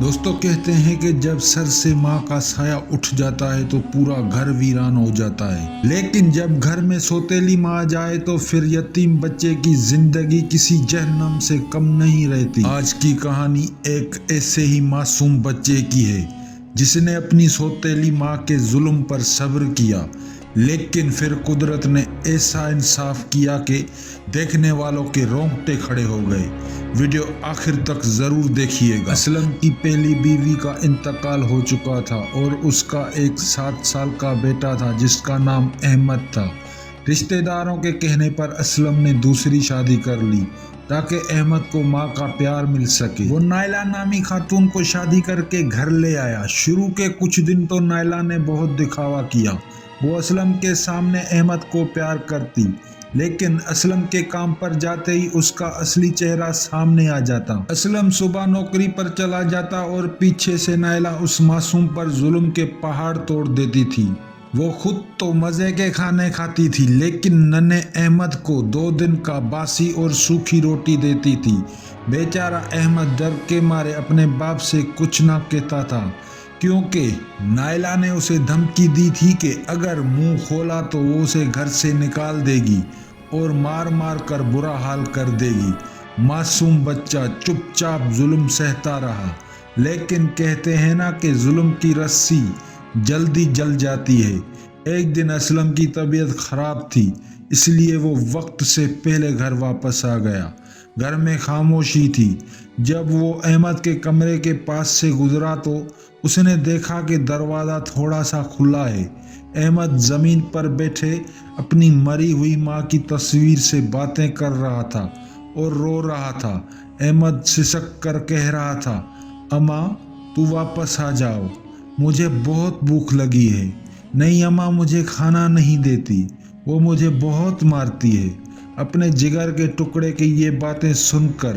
دوستوں کہتے ہیں کہ جب سر سے ماں کا سایہ اٹھ جاتا ہے تو پورا گھر ویران ہو جاتا ہے، لیکن جب گھر میں سوتیلی ماں آ جائے تو پھر یتیم بچے کی زندگی کسی جہنم سے کم نہیں رہتی۔ آج کی کہانی ایک ایسے ہی معصوم بچے کی ہے جس نے اپنی سوتیلی ماں کے ظلم پر صبر کیا، لیکن پھر قدرت نے ایسا انصاف کیا کہ دیکھنے والوں کے رونگٹے کھڑے ہو گئے۔ ویڈیو آخر تک ضرور دیکھیے گا۔ اسلم کی پہلی بیوی کا انتقال ہو چکا تھا اور اس کا ایک 7 سال کا بیٹا تھا جس کا نام احمد تھا۔ رشتہ داروں کے کہنے پر اسلم نے دوسری شادی کر لی تاکہ احمد کو ماں کا پیار مل سکے۔ وہ نائلہ نامی خاتون کو شادی کر کے گھر لے آیا۔ شروع کے کچھ دن تو نائلہ نے بہت دکھاوا کیا، وہ اسلم کے سامنے احمد کو پیار کرتی، لیکن اسلم کے کام پر جاتے ہی اس کا اصلی چہرہ سامنے آ جاتا۔ اسلم صبح نوکری پر چلا جاتا اور پیچھے سے نائلہ اس معصوم پر ظلم کے پہاڑ توڑ دیتی تھی۔ وہ خود تو مزے کے کھانے کھاتی تھی، لیکن ننھے احمد کو 2 دن کا باسی اور سوکھی روٹی دیتی تھی۔ بیچارہ احمد ڈر کے مارے اپنے باپ سے کچھ نہ کہتا تھا، کیونکہ نائلہ نے اسے دھمکی دی تھی کہ اگر منہ کھولا تو وہ اسے گھر سے نکال دے گی اور مار مار کر برا حال کر دے گی۔ معصوم بچہ چپ چاپ ظلم سہتا رہا، لیکن کہتے ہیں نا کہ ظلم کی رسی جلدی جل جاتی ہے۔ ایک دن اسلم کی طبیعت خراب تھی، اس لیے وہ وقت سے پہلے گھر واپس آ گیا۔ گھر میں خاموشی تھی۔ جب وہ احمد کے کمرے کے پاس سے گزرا تو اس نے دیکھا کہ دروازہ تھوڑا سا کھلا ہے۔ احمد زمین پر بیٹھے اپنی مری ہوئی ماں کی تصویر سے باتیں کر رہا تھا اور رو رہا تھا۔ احمد سسک کر کہہ رہا تھا، اماں تو واپس آ جاؤ، مجھے بہت بھوک لگی ہے۔ نہیں اماں مجھے کھانا نہیں دیتی، وہ مجھے بہت مارتی ہے۔ اپنے جگر کے ٹکڑے کی یہ باتیں سن کر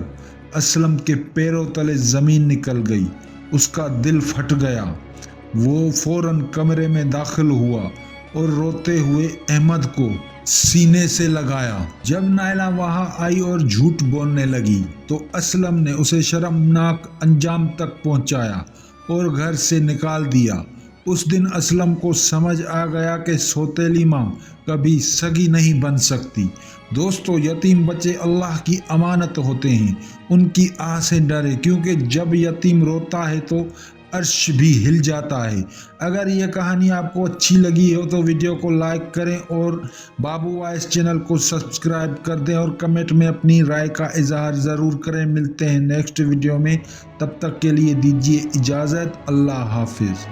اسلم کے پیروں تلے زمین نکل گئی، اس کا دل پھٹ گیا۔ وہ فوراً کمرے میں داخل ہوا اور روتے ہوئے احمد کو سینے سے لگایا۔ جب نائلہ وہاں آئی اور جھوٹ بولنے لگی تو اسلم نے اسے شرمناک انجام تک پہنچایا اور گھر سے نکال دیا۔ اس دن اسلم کو سمجھ آ گیا کہ سوتیلی ماں کبھی سگی نہیں بن سکتی۔ دوستو یتیم بچے اللہ کی امانت ہوتے ہیں، ان کی آہ سے ڈرے، کیونکہ جب یتیم روتا ہے تو عرش بھی ہل جاتا ہے۔ اگر یہ کہانی آپ کو اچھی لگی ہو تو ویڈیو کو لائک کریں اور بابو وائس چینل کو سبسکرائب کر دیں اور کمنٹ میں اپنی رائے کا اظہار ضرور کریں۔ ملتے ہیں نیکسٹ ویڈیو میں، تب تک کے لیے دیجیے اجازت، اللہ حافظ۔